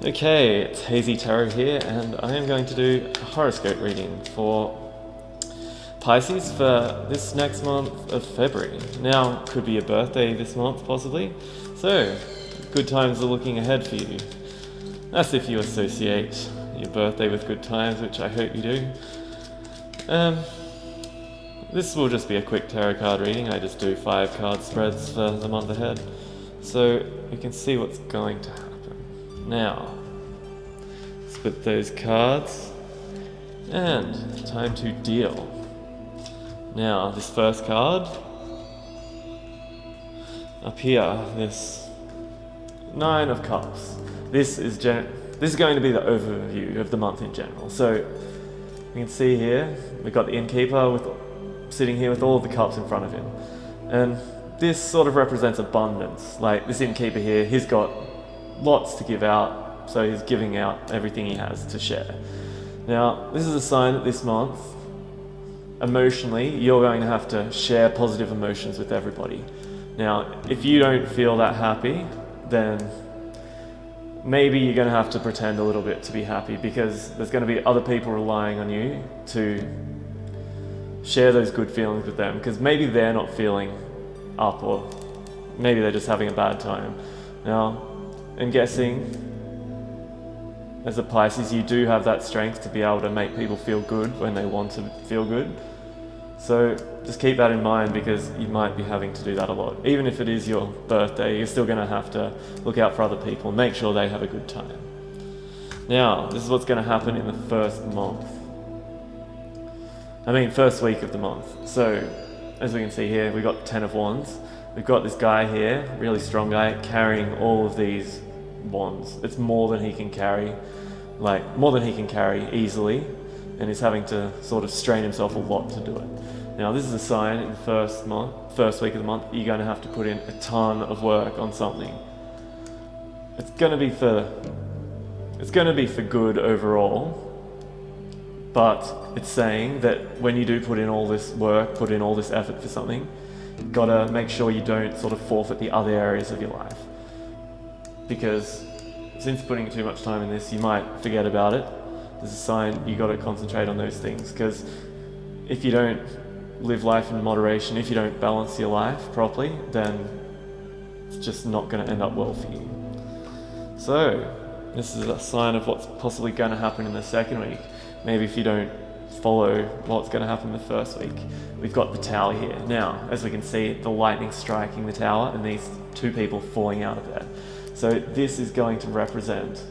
Okay, it's Hazy Tarot here, and I am going to do a horoscope reading for Pisces for this next month of February. Now, could be your birthday this month, possibly, so good times are looking ahead for you. That's if you associate your birthday with good times, which I hope you do. This will just be a quick tarot card reading. I just do 5 card spreads for the month ahead, so you can see what's going to happen. Now, split those cards, and time to deal. Now, this first card, up here, this 9 of Cups. This is going to be the overview of the month in general. So, you can see here, we've got the innkeeper sitting here with all of the cups in front of him. And this sort of represents abundance. Like, this innkeeper here, he's got lots to give out, so he's giving out everything he has to share. Now, this is a sign that this month, emotionally, you're going to have to share positive emotions with everybody. Now, if you don't feel that happy, then maybe you're going to have to pretend a little bit to be happy, because there's going to be other people relying on you to share those good feelings with them, because maybe they're not feeling up, or maybe they're just having a bad time. Now, I'm guessing, as a Pisces, you do have that strength to be able to make people feel good when they want to feel good. So just keep that in mind, because you might be having to do that a lot. Even if it is your birthday, you're still going to have to look out for other people and make sure they have a good time. Now, this is what's going to happen in the first week of the month. So, as we can see here, we've got 10 of Wands. We've got this guy here, really strong guy, carrying all of these wands. It's more than he can carry, easily, and he's having to sort of strain himself a lot to do it. Now, this is a sign in the first week of the month, you're going to have to put in a ton of work on something. It's going to be for good overall, but it's saying that when you do put in all this work, put in all this effort for something, you've got to make sure you don't sort of forfeit the other areas of your life. Because since putting too much time in this, you might forget about it. There's a sign you got to concentrate on those things, because if you don't live life in moderation, if you don't balance your life properly, then it's just not going to end up well for you. So, this is a sign of what's possibly going to happen in the second week. Maybe if you don't follow what's going to happen in the first week. We've got the tower here. Now, as we can see, the lightning striking the tower and these 2 people falling out of there. So this is going to represent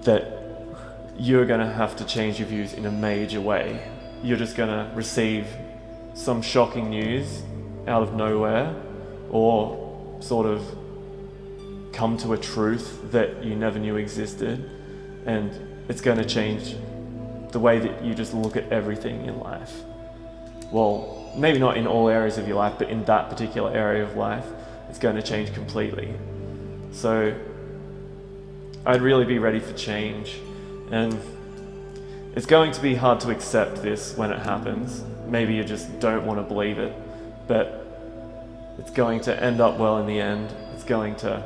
that you're going to have to change your views in a major way. You're just going to receive some shocking news out of nowhere, or sort of come to a truth that you never knew existed, and it's going to change the way that you just look at everything in life. Well, maybe not in all areas of your life, but in that particular area of life, it's going to change completely. So I'd really be ready for change, and it's going to be hard to accept this when it happens. Maybe you just don't want to believe it, but it's going to end up well in the end. It's going to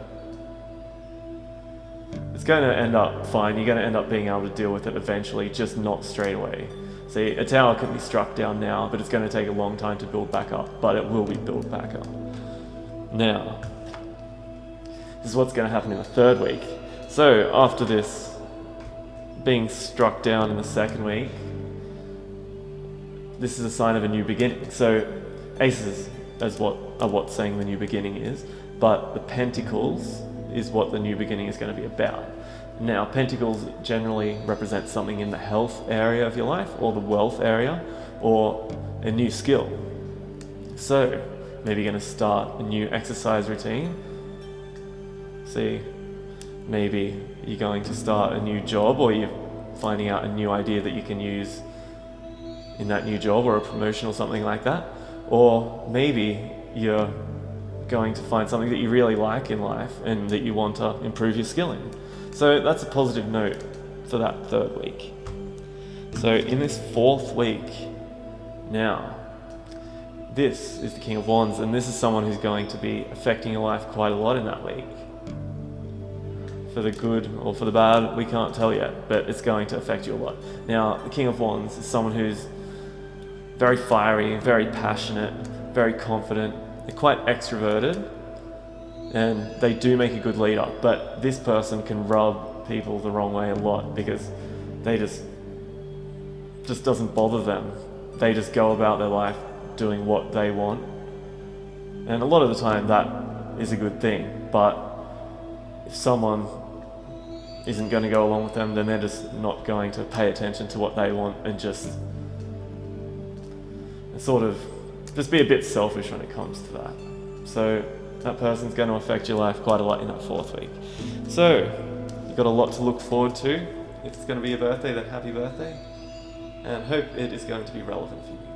end up fine. You're going to end up being able to deal with it eventually, just not straight away. See, a tower can be struck down now, but it's going to take a long time to build back up, but it will be built back up. Now, this is what's going to happen in the third week. So, after this being struck down in the second week, this is a sign of a new beginning. So, aces are what's saying the new beginning is, but the pentacles is what the new beginning is going to be about. Now, pentacles generally represent something in the health area of your life, or the wealth area, or a new skill. So, maybe you're going to start a new exercise routine. See, maybe you're going to start a new job, or you're finding out a new idea that you can use in that new job, or a promotion or something like that. Or maybe you're going to find something that you really like in life and that you want to improve your skill in. So that's a positive note for that third week. So in this fourth week, now, This is the King of Wands, and this is someone who's going to be affecting your life quite a lot in that week. for the good or for the bad, we can't tell yet, but it's going to affect you a lot. Now, the King of Wands is someone who's very fiery, very passionate, very confident. They're quite extroverted, and they do make a good leader, but this person can rub people the wrong way a lot because they just doesn't bother them. They just go about their life doing what they want. And a lot of the time that is a good thing, but if someone isn't going to go along with them, then they're just not going to pay attention to what they want and just sort of just be a bit selfish when it comes to that. So that person's going to affect your life quite a lot in that 4th week. So you've got a lot to look forward to. If it's going to be your birthday, then happy birthday, and hope it is going to be relevant for you.